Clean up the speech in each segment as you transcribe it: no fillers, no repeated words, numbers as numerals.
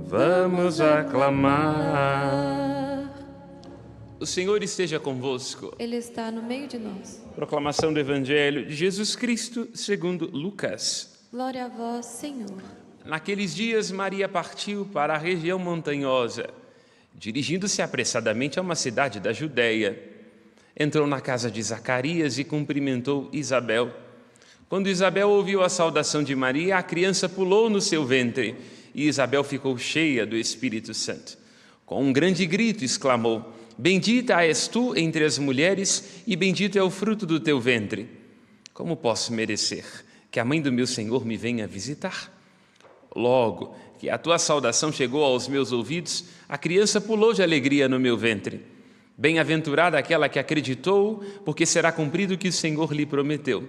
vamos aclamar. O Senhor esteja convosco. Ele está no meio de nós. Proclamação do Evangelho de Jesus Cristo segundo Lucas. Glória a vós, Senhor. Naqueles dias, Maria partiu para a região montanhosa, dirigindo-se apressadamente a uma cidade da Judéia. Entrou na casa de Zacarias e cumprimentou Isabel. Quando Isabel ouviu a saudação de Maria, a criança pulou no seu ventre e Isabel ficou cheia do Espírito Santo. Com um grande grito exclamou: Bendita és tu entre as mulheres e bendito é o fruto do teu ventre. Como posso merecer que a mãe do meu Senhor me venha visitar? Logo que a tua saudação chegou aos meus ouvidos, a criança pulou de alegria no meu ventre. Bem-aventurada aquela que acreditou, porque será cumprido o que o Senhor lhe prometeu.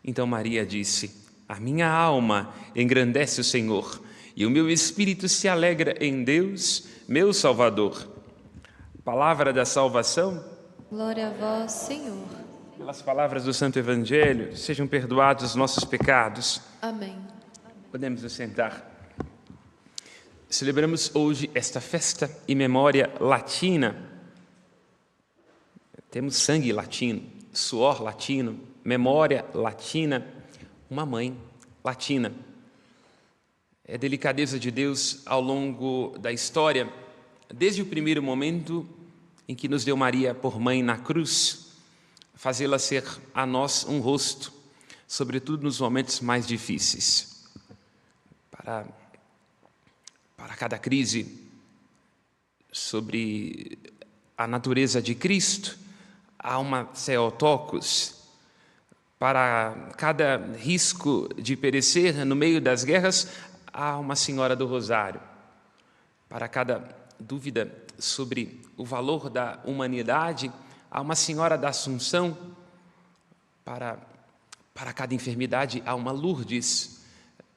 Então Maria disse: A minha alma engrandece o Senhor, e o meu espírito se alegra em Deus, meu Salvador. Palavra da salvação. Glória a vós, Senhor. Pelas palavras do Santo Evangelho, sejam perdoados os nossos pecados. Amém. Podemos nos sentar. Celebramos hoje esta festa em memória latina. Temos sangue latino, suor latino, memória latina, uma mãe latina. É a delicadeza de Deus ao longo da história, desde o primeiro momento em que nos deu Maria por mãe na cruz, fazê-la ser a nós um rosto, sobretudo nos momentos mais difíceis. Para cada crise sobre a natureza de Cristo, há uma Theotokos. Para cada risco de perecer no meio das guerras, há uma Senhora do Rosário. Para cada dúvida sobre o valor da humanidade, há uma Senhora da Assunção. Para cada enfermidade, há uma Lourdes.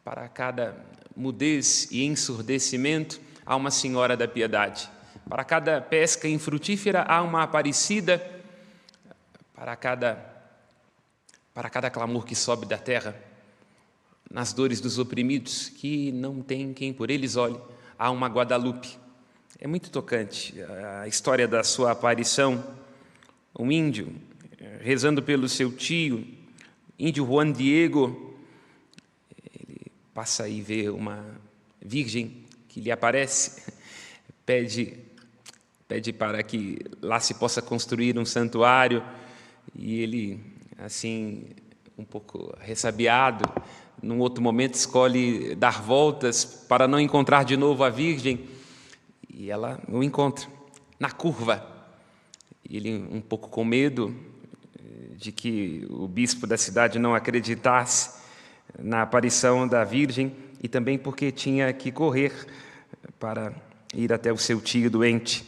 Para cada mudez e ensurdecimento, há uma Senhora da Piedade. Para cada pesca infrutífera, há uma Aparecida. Para cada clamor que sobe da terra, nas dores dos oprimidos, que não tem quem por eles olhe, há uma Guadalupe. É muito tocante a história da sua aparição. Um índio, rezando pelo seu tio, índio Juan Diego, ele passa e vê uma virgem que lhe aparece, pede para que lá se possa construir um santuário, e ele, assim, um pouco ressabiado, num outro momento escolhe dar voltas para não encontrar de novo a Virgem, e ela o encontra na curva. Ele, um pouco com medo de que o bispo da cidade não acreditasse na aparição da Virgem, e também porque tinha que correr para ir até o seu tio doente.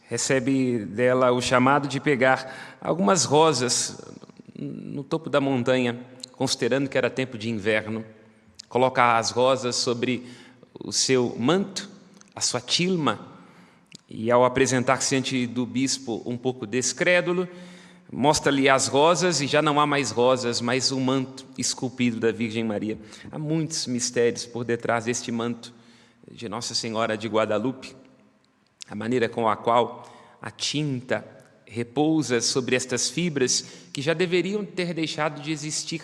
Recebe dela o chamado de pegar algumas rosas no topo da montanha, considerando que era tempo de inverno. Coloca as rosas sobre o seu manto, a sua tilma, e ao apresentar-se diante do bispo um pouco descrédulo, mostra-lhe as rosas e já não há mais rosas, mas o manto esculpido da Virgem Maria. Há muitos mistérios por detrás deste manto de Nossa Senhora de Guadalupe. A maneira com a qual a tinta repousa sobre estas fibras que já deveriam ter deixado de existir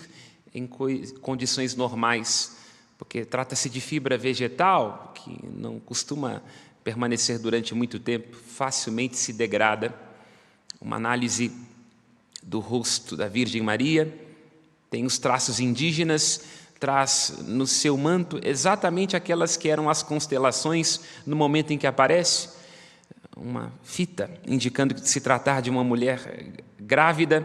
em condições normais, porque trata-se de fibra vegetal, que não costuma permanecer durante muito tempo, facilmente se degrada. Uma análise do rosto da Virgem Maria tem os traços indígenas, traz no seu manto exatamente aquelas que eram as constelações no momento em que aparece, uma fita indicando que se tratar de uma mulher grávida,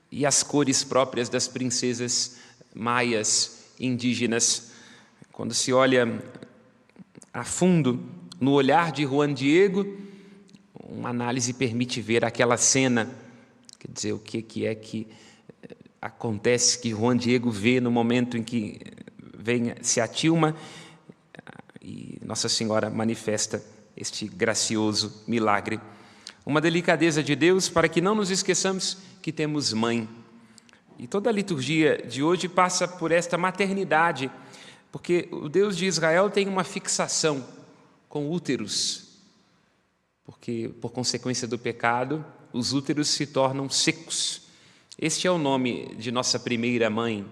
e as cores próprias das princesas maias indígenas. Quando se olha a fundo no olhar de Juan Diego, uma análise permite ver aquela cena, quer dizer, o que é que acontece, que Juan Diego vê no momento em que se atilma e Nossa Senhora manifesta este gracioso milagre. Uma delicadeza de Deus para que não nos esqueçamos que temos mãe. E toda a liturgia de hoje passa por esta maternidade, porque o Deus de Israel tem uma fixação com úteros, porque, por consequência do pecado, os úteros se tornam secos. Este é o nome de nossa primeira mãe,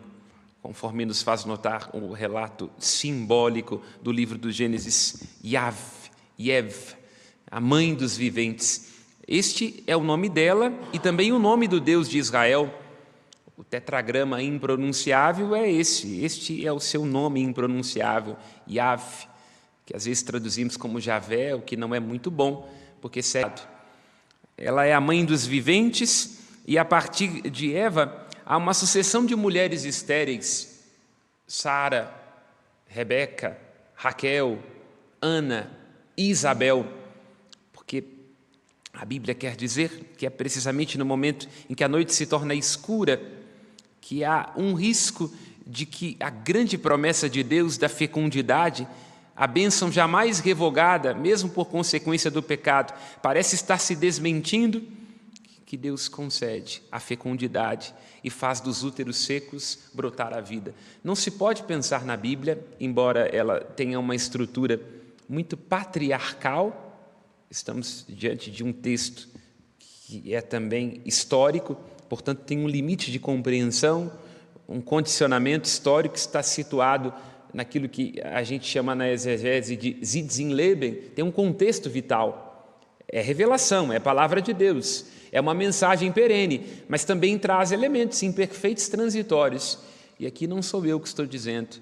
conforme nos faz notar o relato simbólico do livro do Gênesis, Yev, a mãe dos viventes. Este é o nome dela e também o nome do Deus de Israel. O tetragrama impronunciável é esse. Este é o seu nome impronunciável, Yav, que às vezes traduzimos como Javé, o que não é muito bom, porque ela é a mãe dos viventes e a partir de Eva há uma sucessão de mulheres estéreis, Sara, Rebeca, Raquel, Ana, Isabel, porque a Bíblia quer dizer que é precisamente no momento em que a noite se torna escura que há um risco de que a grande promessa de Deus da fecundidade, a bênção jamais revogada, mesmo por consequência do pecado, parece estar se desmentindo, que Deus concede a fecundidade e faz dos úteros secos brotar a vida. Não se pode pensar na Bíblia, embora ela tenha uma estrutura muito patriarcal, estamos diante de um texto que é também histórico, portanto tem um limite de compreensão, um condicionamento histórico que está situado naquilo que a gente chama na exegese de Sitzenleben, tem um contexto vital. É revelação, é palavra de Deus, é uma mensagem perene, mas também traz elementos imperfeitos transitórios. E aqui não sou eu que estou dizendo,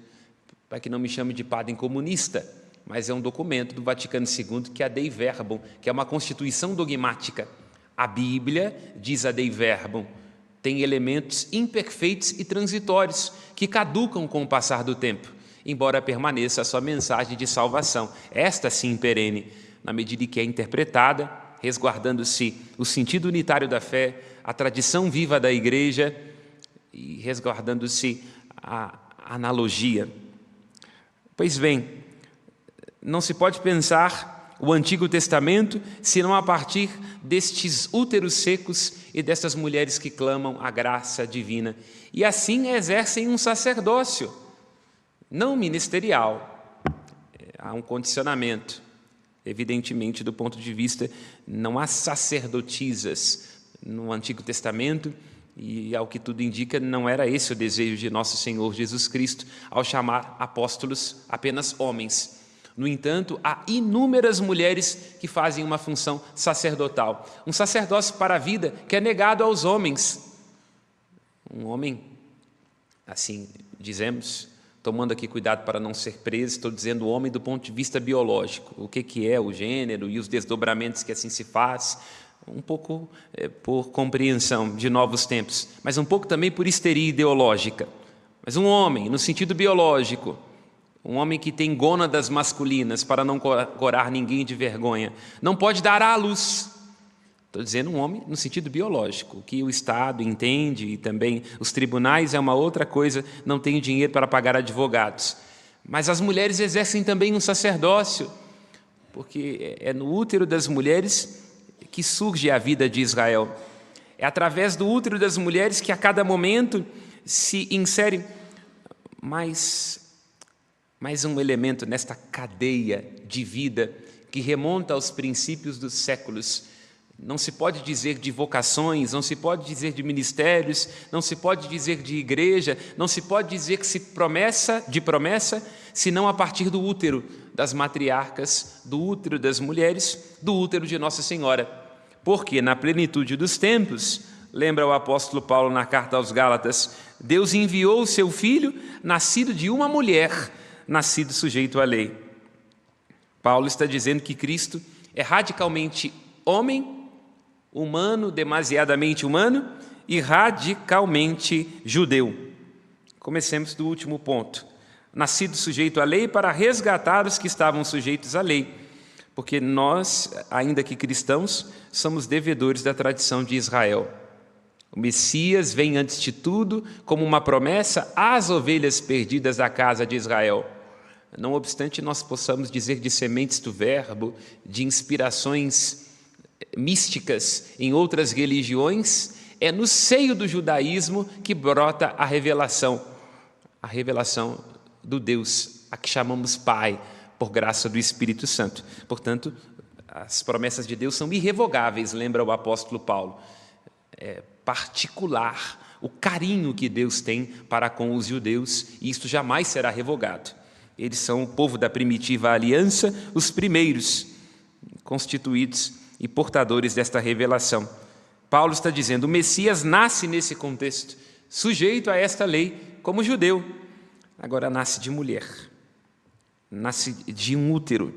para que não me chame de padre comunista, mas é um documento do Vaticano II que é a Dei Verbum, que é uma constituição dogmática. A Bíblia, diz a Dei Verbum, tem elementos imperfeitos e transitórios que caducam com o passar do tempo, embora permaneça a sua mensagem de salvação, esta sim perene, na medida em que é interpretada, resguardando-se o sentido unitário da fé, a tradição viva da Igreja e resguardando-se a analogia. Pois bem, não se pode pensar o Antigo Testamento senão a partir destes úteros secos e dessas mulheres que clamam a graça divina e assim exercem um sacerdócio, não ministerial. Há um condicionamento, evidentemente, do ponto de vista, não há sacerdotisas no Antigo Testamento e, ao que tudo indica, não era esse o desejo de nosso Senhor Jesus Cristo ao chamar apóstolos apenas homens. No entanto, há inúmeras mulheres que fazem uma função sacerdotal, um sacerdócio para a vida que é negado aos homens. Um homem, assim dizemos, tomando aqui cuidado para não ser preso, estou dizendo homem do ponto de vista biológico, o que é o gênero e os desdobramentos que assim se faz, um pouco por compreensão de novos tempos, mas um pouco também por histeria ideológica. Mas um homem, no sentido biológico, um homem que tem gônadas masculinas para não corar ninguém de vergonha, não pode dar à luz. Estou dizendo um homem no sentido biológico, o que o Estado entende e também os tribunais é uma outra coisa, não tem dinheiro para pagar advogados. Mas as mulheres exercem também um sacerdócio, porque é no útero das mulheres que surge a vida de Israel. É através do útero das mulheres que a cada momento se insere mais um elemento nesta cadeia de vida que remonta aos princípios dos séculos. Não se pode dizer de vocações, não se pode dizer de ministérios, não se pode dizer de igreja, não se pode dizer que se promessa, senão a partir do útero das matriarcas, do útero das mulheres, do útero de Nossa Senhora. Porque na plenitude dos tempos, lembra o apóstolo Paulo na carta aos Gálatas, Deus enviou o seu Filho, nascido de uma mulher, nascido sujeito à lei. Paulo está dizendo que Cristo é radicalmente homem, humano, demasiadamente humano e radicalmente judeu. Comecemos do último ponto. Nascido sujeito à lei para resgatar os que estavam sujeitos à lei, porque nós, ainda que cristãos, somos devedores da tradição de Israel. O Messias vem antes de tudo como uma promessa às ovelhas perdidas da casa de Israel. Não obstante nós possamos dizer de sementes do verbo, de inspirações místicas em outras religiões, é no seio do judaísmo que brota a revelação do Deus, a que chamamos Pai, por graça do Espírito Santo. Portanto, as promessas de Deus são irrevogáveis, lembra o apóstolo Paulo. É particular o carinho que Deus tem para com os judeus, e isto jamais será revogado. Eles são o povo da primitiva aliança, os primeiros constituídos e portadores desta revelação. Paulo está dizendo, o Messias nasce nesse contexto, sujeito a esta lei como judeu. Agora nasce de mulher, nasce de um útero.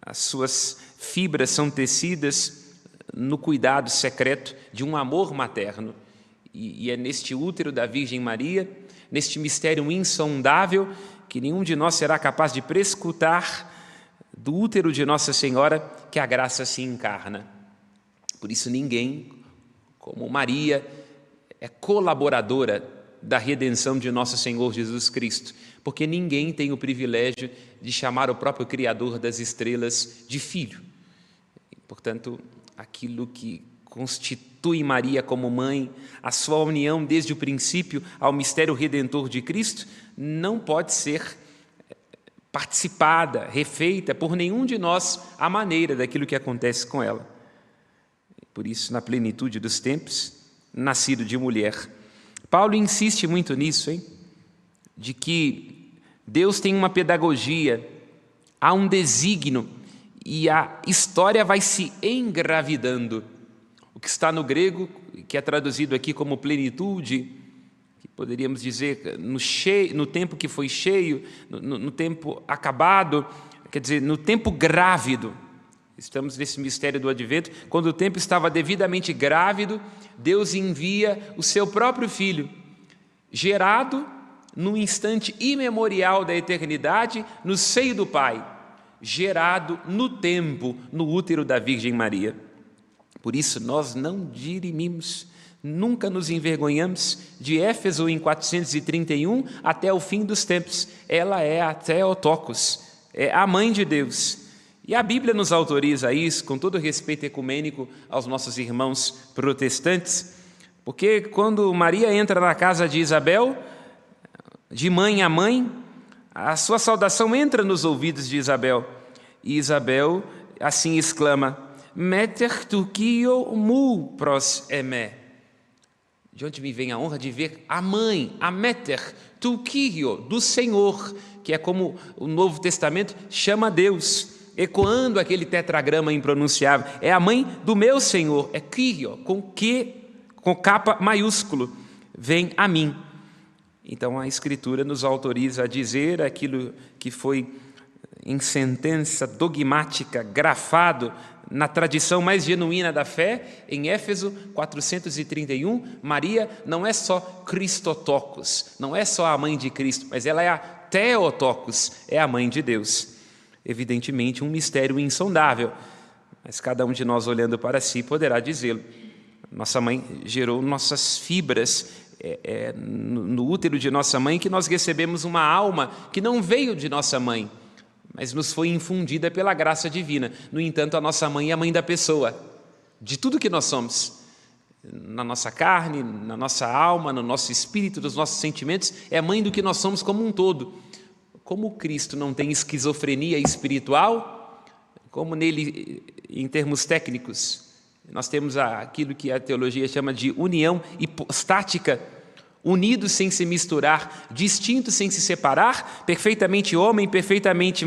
As suas fibras são tecidas no cuidado secreto de um amor materno. E é neste útero da Virgem Maria, neste mistério insondável, que nenhum de nós será capaz de prescrutar, do útero de Nossa Senhora, que a graça se encarna. Por isso ninguém, como Maria, é colaboradora da redenção de nosso Senhor Jesus Cristo, porque ninguém tem o privilégio de chamar o próprio Criador das estrelas de filho. Portanto, aquilo que constitui Maria como mãe, a sua união desde o princípio ao mistério redentor de Cristo, não pode ser participada, refeita por nenhum de nós à maneira daquilo que acontece com ela. Por isso, na plenitude dos tempos, nascido de mulher. Paulo insiste muito nisso, de que Deus tem uma pedagogia, há um desígnio, e a história vai se engravidando. O que está no grego, que é traduzido aqui como plenitude, que poderíamos dizer no tempo que foi cheio, no tempo acabado, quer dizer, no tempo grávido. Estamos nesse mistério do advento. Quando o tempo estava devidamente grávido, Deus envia o seu próprio Filho, gerado no instante imemorial da eternidade, no seio do Pai, gerado no tempo, no útero da Virgem Maria. Por isso, nós não dirimimos, nunca nos envergonhamos de Éfeso em 431 até o fim dos tempos. Ela é a Theotokos, é a mãe de Deus. E a Bíblia nos autoriza isso, com todo respeito ecumênico aos nossos irmãos protestantes, porque quando Maria entra na casa de Isabel, de mãe a mãe, a sua saudação entra nos ouvidos de Isabel. E Isabel assim exclama, Meter tukio mu pros eme. De onde me vem a honra de ver a mãe, a Meter tukio, do Senhor, que é como o Novo Testamento chama Deus, ecoando aquele tetragrama impronunciável. É a mãe do meu Senhor, é Kyrio, com capa maiúsculo, vem a mim. Então a Escritura nos autoriza a dizer aquilo que foi em sentença dogmática, grafado na tradição mais genuína da fé, em Éfeso 431, Maria não é só Christotokos, não é só a mãe de Cristo, mas ela é a Theotokos, é a mãe de Deus. Evidentemente um mistério insondável, mas cada um de nós olhando para si poderá dizê-lo. Nossa mãe gerou nossas fibras, no útero de nossa mãe que nós recebemos uma alma que não veio de nossa mãe, mas nos foi infundida pela graça divina. No entanto, a nossa mãe é a mãe da pessoa, de tudo que nós somos, na nossa carne, na nossa alma, no nosso espírito, nos nossos sentimentos, é a mãe do que nós somos como um todo. Como Cristo não tem esquizofrenia espiritual, como nele, em termos técnicos, nós temos aquilo que a teologia chama de união hipostática, unidos sem se misturar, distintos sem se separar, perfeitamente homem, perfeitamente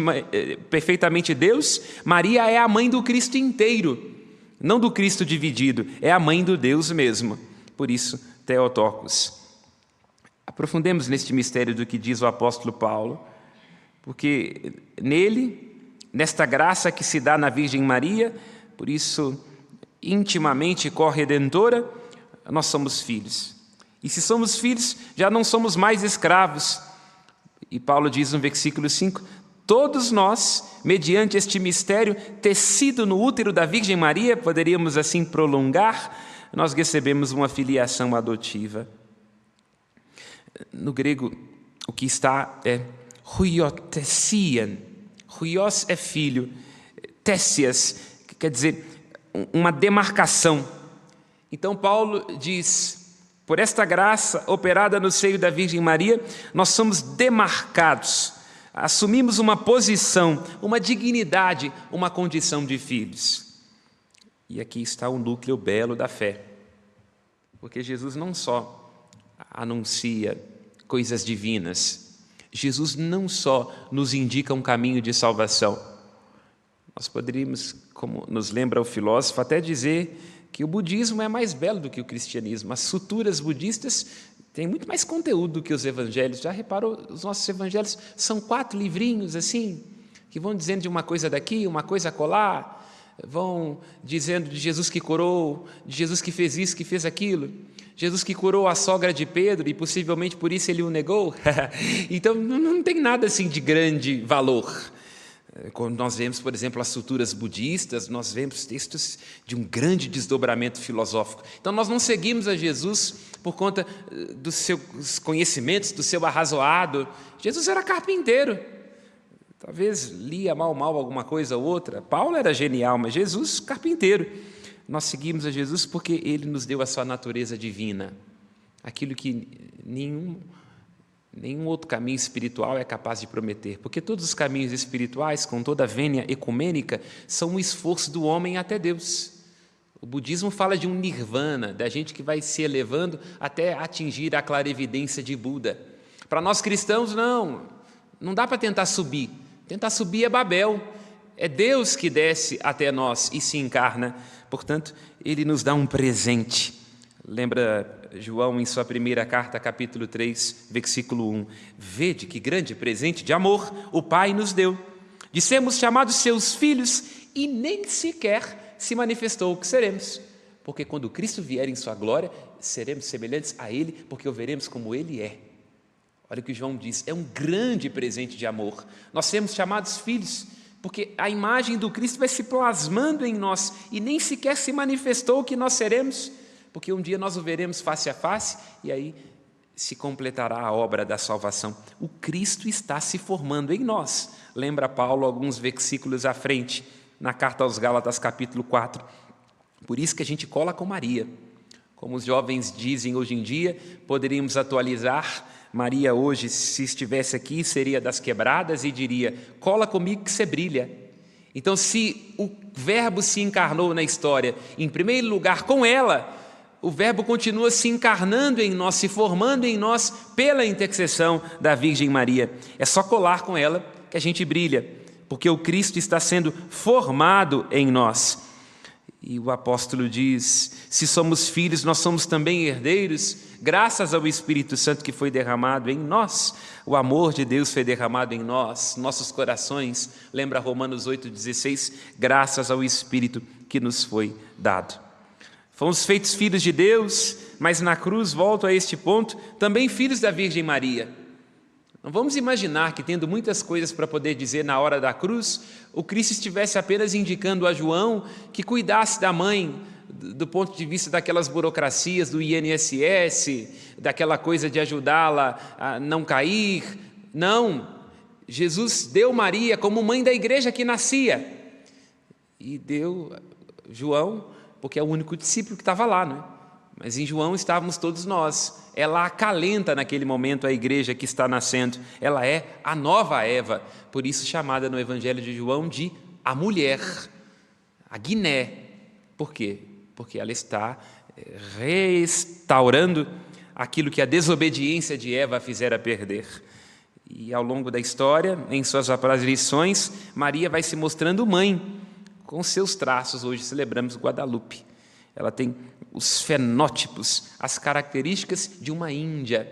Deus. Maria é a mãe do Cristo inteiro, não do Cristo dividido, é a mãe do Deus mesmo. Por isso, Theotokos. Aprofundemos neste mistério do que diz o apóstolo Paulo, porque nele, nesta graça que se dá na Virgem Maria, por isso, intimamente corredentora, nós somos filhos. E se somos filhos, já não somos mais escravos. E Paulo diz no versículo 5, todos nós, mediante este mistério, tecido no útero da Virgem Maria, poderíamos assim prolongar, nós recebemos uma filiação adotiva. No grego, o que está é huiotesian. Huios é filho, tessias, quer dizer, uma demarcação. Então Paulo diz, por esta graça operada no seio da Virgem Maria, nós somos demarcados, assumimos uma posição, uma dignidade, uma condição de filhos. E aqui está o núcleo belo da fé, porque Jesus não só anuncia coisas divinas, Jesus não só nos indica um caminho de salvação. Nós poderíamos, como nos lembra o filósofo, até dizer que o budismo é mais belo do que o cristianismo. As suturas budistas têm muito mais conteúdo do que os evangelhos. Já reparou, os nossos evangelhos são 4 livrinhos assim, que vão dizendo de uma coisa daqui, uma coisa acolá, vão dizendo de Jesus que curou, de Jesus que fez isso, que fez aquilo, Jesus que curou a sogra de Pedro e possivelmente por isso ele o negou. Então não tem nada assim de grande valor. Quando nós vemos, por exemplo, as suturas budistas, nós vemos textos de um grande desdobramento filosófico. Então nós não seguimos a Jesus por conta dos seus conhecimentos, do seu arrazoado. Jesus era carpinteiro. Talvez lia mal alguma coisa ou outra. Paulo era genial, mas Jesus, carpinteiro. Nós seguimos a Jesus porque Ele nos deu a sua natureza divina. Aquilo que nenhum outro caminho espiritual é capaz de prometer. Porque todos os caminhos espirituais, com toda a vênia ecumênica, são um esforço do homem até Deus. O budismo fala de um nirvana, da gente que vai se elevando até atingir a clarevidência de Buda. Para nós cristãos, não dá para tentar subir. Tentar subir é Babel. É Deus que desce até nós e se encarna. Portanto, Ele nos dá um presente. Lembra João em sua primeira carta, capítulo 3, versículo 1. Vede que grande presente de amor o Pai nos deu. De sermos chamados seus filhos e nem sequer se manifestou o que seremos. Porque quando Cristo vier em sua glória, seremos semelhantes a Ele, porque o veremos como Ele é. Olha o que João diz, é um grande presente de amor. Nós sermos chamados filhos, porque a imagem do Cristo vai se plasmando em nós e nem sequer se manifestou o que nós seremos, porque um dia nós o veremos face a face e aí se completará a obra da salvação. O Cristo está se formando em nós. Lembra Paulo alguns versículos à frente, na carta aos Gálatas, capítulo 4. Por isso que a gente cola com Maria. Como os jovens dizem hoje em dia, poderíamos atualizar. Maria hoje, se estivesse aqui, seria das quebradas e diria, cola comigo que você brilha. Então, se o verbo se encarnou na história, em primeiro lugar com ela, o verbo continua se encarnando em nós, se formando em nós pela intercessão da Virgem Maria. É só colar com ela que a gente brilha, porque o Cristo está sendo formado em nós. E o apóstolo diz, se somos filhos, nós somos também herdeiros, graças ao Espírito Santo que foi derramado em nós. O amor de Deus foi derramado em nós, nossos corações. Lembra Romanos 8,16? Graças ao Espírito que nos foi dado. Fomos feitos filhos de Deus, mas na cruz, volto a este ponto, também filhos da Virgem Maria. Não vamos imaginar que, tendo muitas coisas para poder dizer na hora da cruz, o Cristo estivesse apenas indicando a João que cuidasse da mãe, do ponto de vista daquelas burocracias do INSS, daquela coisa de ajudá-la a não cair. Não, Jesus deu Maria como mãe da igreja que nascia. E deu João, porque é o único discípulo que estava lá, não é? Mas em João estávamos todos nós. Ela acalenta naquele momento a igreja que está nascendo. Ela é a nova Eva, por isso chamada no Evangelho de João de a mulher, a Guiné. Por quê? Porque ela está restaurando aquilo que a desobediência de Eva fizera perder. E ao longo da história, em suas aparições, Maria vai se mostrando mãe, com seus traços. Hoje celebramos Guadalupe. Ela tem os fenótipos, as características de uma índia.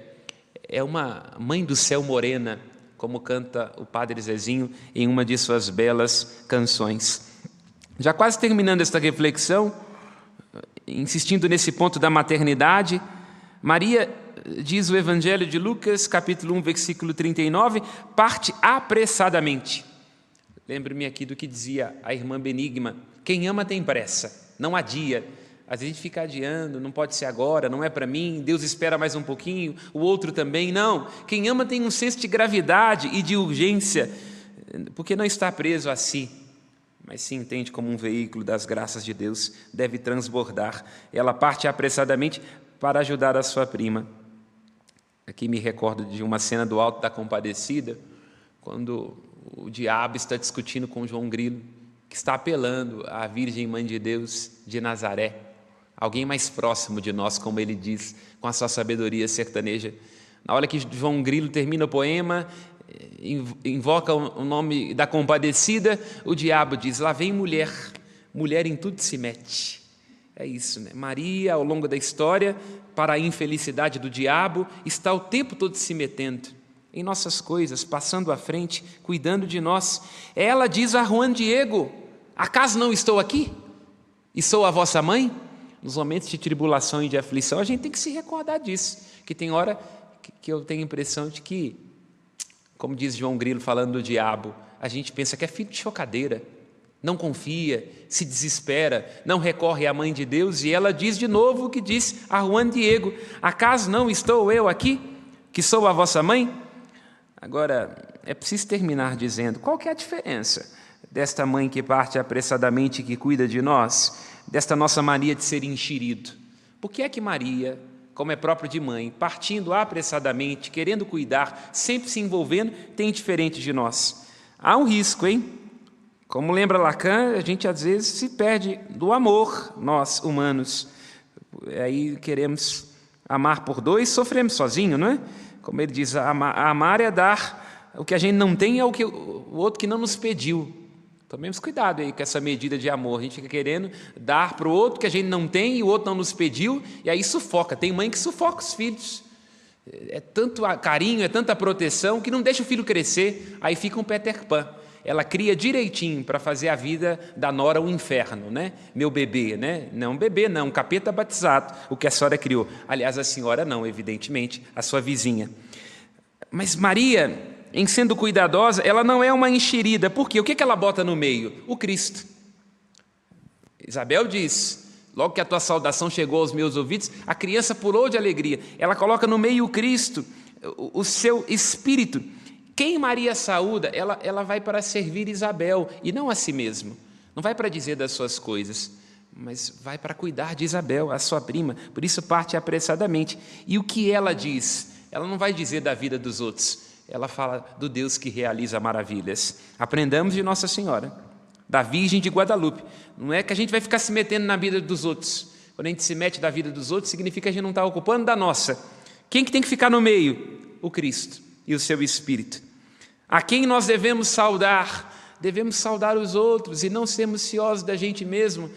É uma mãe do céu morena, como canta o Padre Zezinho em uma de suas belas canções. Já quase terminando esta reflexão, insistindo nesse ponto da maternidade, Maria, diz o Evangelho de Lucas, capítulo 1, versículo 39, parte apressadamente. Lembro-me aqui do que dizia a irmã Benigma, quem ama tem pressa, não adia. Às vezes a gente fica adiando, não pode ser agora, não é para mim, Deus espera mais um pouquinho, o outro também. Não, quem ama tem um senso de gravidade e de urgência, porque não está preso a si, mas se entende como um veículo das graças de Deus, deve transbordar. Ela parte apressadamente para ajudar a sua prima. Aqui me recordo de uma cena do Alto da Compadecida, quando o diabo está discutindo com João Grilo, que está apelando à Virgem Mãe de Deus de Nazaré, alguém mais próximo de nós, como ele diz, com a sua sabedoria sertaneja. Na hora que João Grilo termina o poema, invoca o nome da compadecida, o diabo diz: lá vem mulher, mulher em tudo se mete. É isso, né? Maria, ao longo da história, para a infelicidade do diabo, está o tempo todo se metendo em nossas coisas, passando à frente, cuidando de nós. Ela diz a Juan Diego: acaso não estou aqui? E sou a vossa mãe? Nos momentos de tribulação e de aflição, a gente tem que se recordar disso, que tem hora que eu tenho a impressão de que, como diz João Grilo falando do diabo, a gente pensa que é filho de chocadeira, não confia, se desespera, não recorre à Mãe de Deus, e ela diz de novo o que diz a Juan Diego: acaso não estou eu aqui, que sou a vossa mãe? Agora, é preciso terminar dizendo, qual que é a diferença desta mãe que parte apressadamente e que cuida de nós, desta nossa mania de ser enxerido? Por que é que Maria, como é próprio de mãe, partindo apressadamente, querendo cuidar, sempre se envolvendo, tem diferente de nós? Há um risco, hein? Como lembra Lacan, a gente às vezes se perde do amor, nós humanos. Aí queremos amar por dois, sofremos sozinho, não é? Como ele diz, amar é dar o que a gente não tem ao que o outro que não nos pediu. Tomemos cuidado aí com essa medida de amor. A gente fica querendo dar para o outro que a gente não tem e o outro não nos pediu, e aí sufoca. Tem mãe que sufoca os filhos. É tanto carinho, é tanta proteção que não deixa o filho crescer, aí fica um Peter Pan. Ela cria direitinho para fazer a vida da nora um inferno, né? Meu bebê, né? Não bebê, não, um capeta batizado, o que a senhora criou. Aliás, a senhora não, evidentemente, a sua vizinha. Mas Maria, em sendo cuidadosa, ela não é uma enxerida. Por quê? O que ela bota no meio? O Cristo. Isabel diz: logo que a tua saudação chegou aos meus ouvidos, a criança pulou de alegria. Ela coloca no meio o Cristo, o seu espírito. Quem Maria saúda, ela vai para servir Isabel e não a si mesma. Não vai para dizer das suas coisas, mas vai para cuidar de Isabel, a sua prima. Por isso parte apressadamente. E o que ela diz? Ela não vai dizer da vida dos outros. Ela fala do Deus que realiza maravilhas. Aprendamos de Nossa Senhora, da Virgem de Guadalupe. Não é que a gente vai ficar se metendo na vida dos outros. Quando a gente se mete na vida dos outros, significa que a gente não está ocupando da nossa. Quem que tem que ficar no meio? O Cristo e o seu Espírito. A quem nós devemos saudar? Devemos saudar os outros e não sermos ciosos da gente mesmo,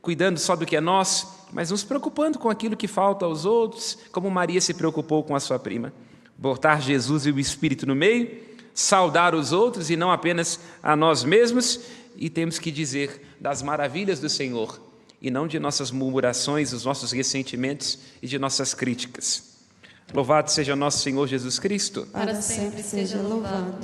cuidando só do que é nosso, mas nos preocupando com aquilo que falta aos outros, como Maria se preocupou com a sua prima. Botar Jesus e o Espírito no meio, saudar os outros e não apenas a nós mesmos, e temos que dizer das maravilhas do Senhor, e não de nossas murmurações, dos nossos ressentimentos e de nossas críticas. Louvado seja nosso Senhor Jesus Cristo. Para sempre seja louvado.